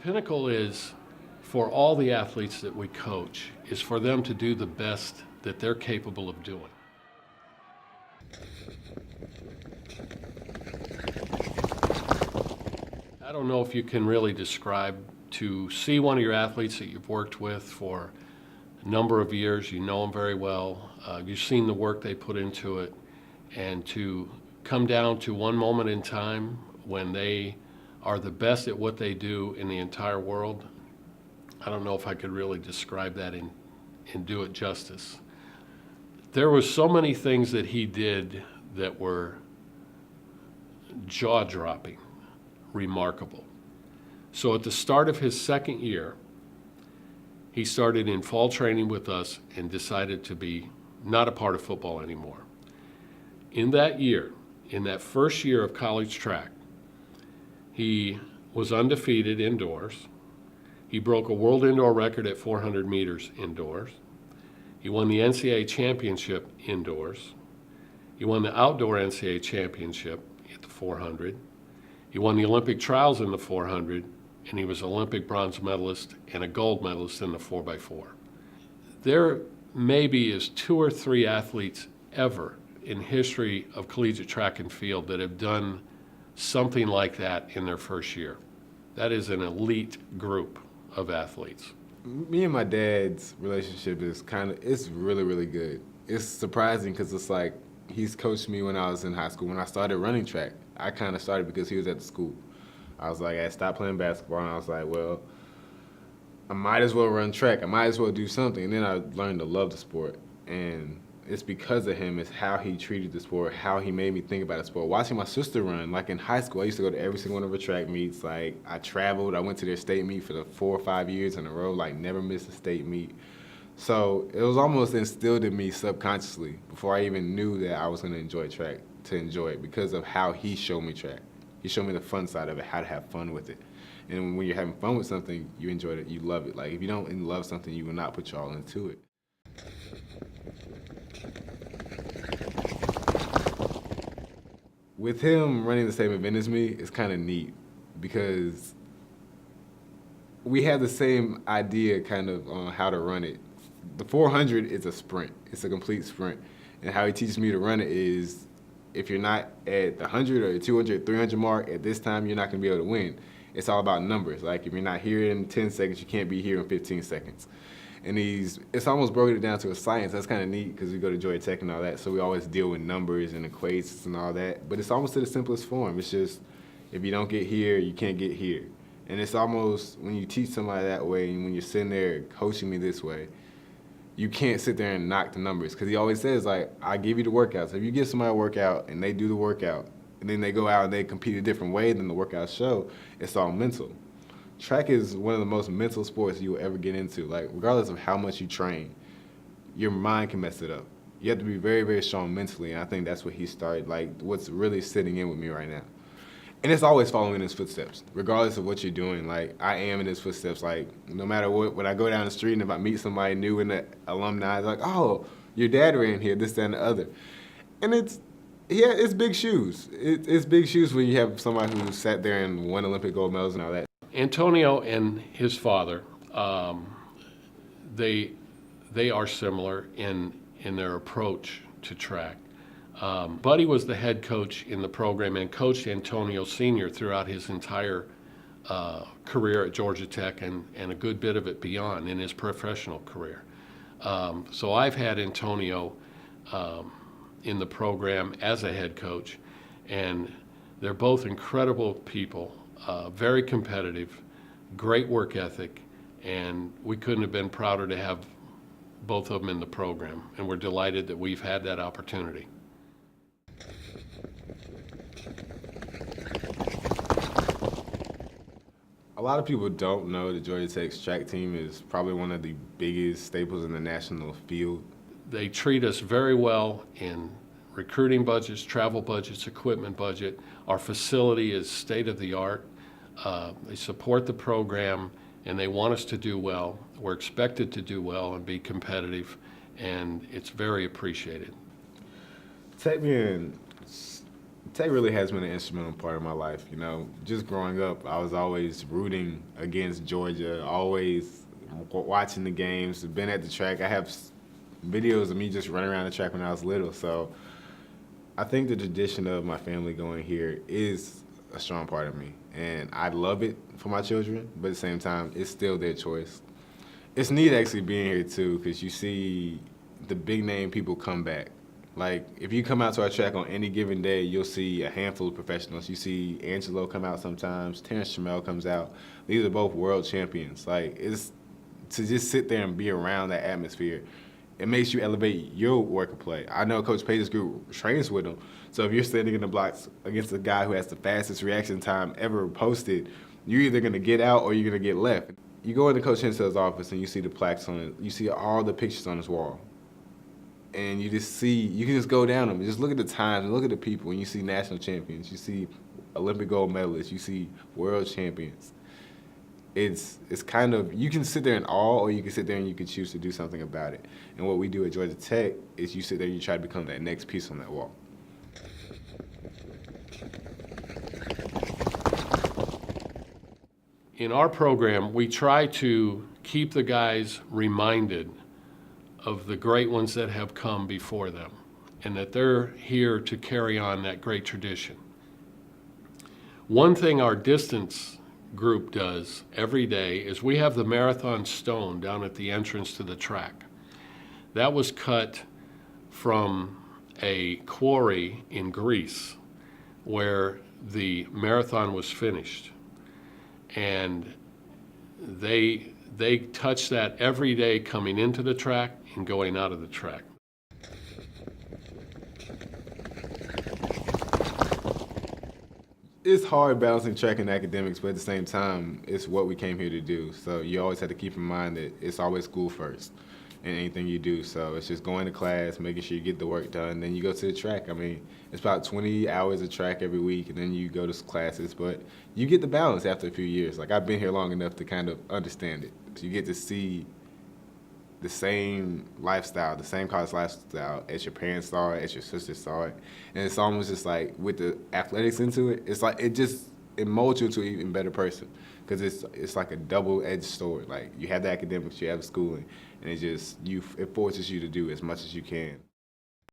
pinnacle is for all the athletes that we coach is for them to do the best that they're capable of doing. I don't know if you can really describe to see one of your athletes that you've worked with for a number of years, you know them very well, you've seen the work they put into it, and to come down to one moment in time when they are the best at what they do in the entire world. I don't know if I could really describe that and do it justice. There were so many things that he did that were jaw-dropping, remarkable. So at the start of his second year, he started in fall training with us and decided to be not a part of football anymore. In that year, in that first year of college track, he was undefeated indoors. He broke a world indoor record at 400 meters indoors. He won the NCAA championship indoors. He won the outdoor NCAA championship at the 400. He won the Olympic trials in the 400, and he was Olympic bronze medalist and a gold medalist in the 4x4. There maybe is 2 or 3 athletes ever in history of collegiate track and field that have done something like that in their first year. That is an elite group of athletes. Me and my dad's relationship is it's really, really good. It's surprising because it's like he's coached me when I was in high school. When I started running track, I kind of started because he was at the school. I was like, I stopped playing basketball, and I was like, well, I might as well run track. I might as well do something. And then I learned to love the sport. And it's because of him. It's how he treated the sport, how he made me think about the sport. Watching my sister run, like in high school, I used to go to every single one of her track meets. Like, I traveled. I went to their state meet for the 4 or 5 years in a row, like never missed a state meet. So it was almost instilled in me subconsciously before I even knew that I was going to enjoy track, to enjoy it because of how he showed me track. He showed me the fun side of it, how to have fun with it. And when you're having fun with something, you enjoy it, you love it. Like, if you don't love something, you will not put your all into it. With him running the same event as me, it's kind of neat because we have the same idea kind of on how to run it. The 400 is a sprint. It's a complete sprint. And how he teaches me to run it is if you're not at the 100 or the 200, 300 mark, at this time, you're not going to be able to win. It's all about numbers. Like, if you're not here in 10 seconds, you can't be here in 15 seconds. And it's almost broken it down to a science. That's kind of neat because we go to Georgia Tech and all that, so we always deal with numbers and equations and all that. But it's almost to the simplest form. It's just, if you don't get here, you can't get here. And it's almost, when you teach somebody that way and when you're sitting there coaching me this way, you can't sit there and knock the numbers. Because he always says, like, I give you the workouts. If you give somebody a workout and they do the workout, and then they go out and they compete a different way than the workouts show, it's all mental. Track is one of the most mental sports you will ever get into. Like, regardless of how much you train, your mind can mess it up. You have to be very, very strong mentally, and I think that's what he started, like, what's really sitting in with me right now. And it's always following in his footsteps, regardless of what you're doing. Like, I am in his footsteps. Like, no matter what, when I go down the street and if I meet somebody new in the alumni, it's like, oh, your dad ran here, this, that, and the other. And it's big shoes. It's big shoes when you have somebody who sat there and won Olympic gold medals and all that. Antonio and his father, they are similar in their approach to track. Buddy was the head coach in the program and coached Antonio Sr. throughout his entire career at Georgia Tech and a good bit of it beyond in his professional career. So I've had Antonio in the program as a head coach, and they're both incredible people. Very competitive, great work ethic, and we couldn't have been prouder to have both of them in the program, and we're delighted that we've had that opportunity. A lot of people don't know that Georgia Tech's track team is probably one of the biggest staples in the national field. They treat us very well in recruiting budgets, travel budgets, equipment budget. Our facility is state of the art. They support the program and they want us to do well. We're expected to do well and be competitive, and it's very appreciated. Tech being Tech really has been an instrumental part of my life. You know, just growing up, I was always rooting against Georgia, always watching the games, been at the track. I have videos of me just running around the track when I was little. So I think the tradition of my family going here is a strong part of me. And I love it for my children, but at the same time, it's still their choice. It's neat actually being here too, because you see the big name people come back. Like, if you come out to our track on any given day, you'll see a handful of professionals. You see Angelo come out sometimes, Terrence Trammell comes out. These are both world champions. Like, it's to just sit there and be around that atmosphere. It makes you elevate your work of play. I know Coach Page's group trains with them. So if you're standing in the blocks against a guy who has the fastest reaction time ever posted, you're either going to get out or you're going to get left. You go into Coach Hinsdale's office and you see the plaques on it. You see all the pictures on his wall. And you just see, you can just go down them. Just look at the times and look at the people. And you see national champions. You see Olympic gold medalists. You see world champions. It's kind of, you can sit there in awe or you can sit there and you can choose to do something about it. And what we do at Georgia Tech is you sit there and you try to become that next piece on that wall. In our program, we try to keep the guys reminded of the great ones that have come before them and that they're here to carry on that great tradition. One thing our distance group does every day is we have the marathon stone down at the entrance to the track. That was cut from a quarry in Greece where the marathon was finished. And they touch that every day coming into the track and going out of the track. It's hard balancing track and academics, but at the same time, it's what we came here to do. So you always have to keep in mind that it's always school first in anything you do. So it's just going to class, making sure you get the work done, then you go to the track. I mean, it's about 20 hours of track every week, and then you go to classes, but you get the balance after a few years. Like, I've been here long enough to kind of understand it. So you get to see the same lifestyle, the same college lifestyle as your parents saw it, as your sisters saw it. And it's almost just like with the athletics into it, it's like it molds you to an even better person because it's like a double-edged sword. Like, you have the academics, you have the schooling, and it forces you to do as much as you can.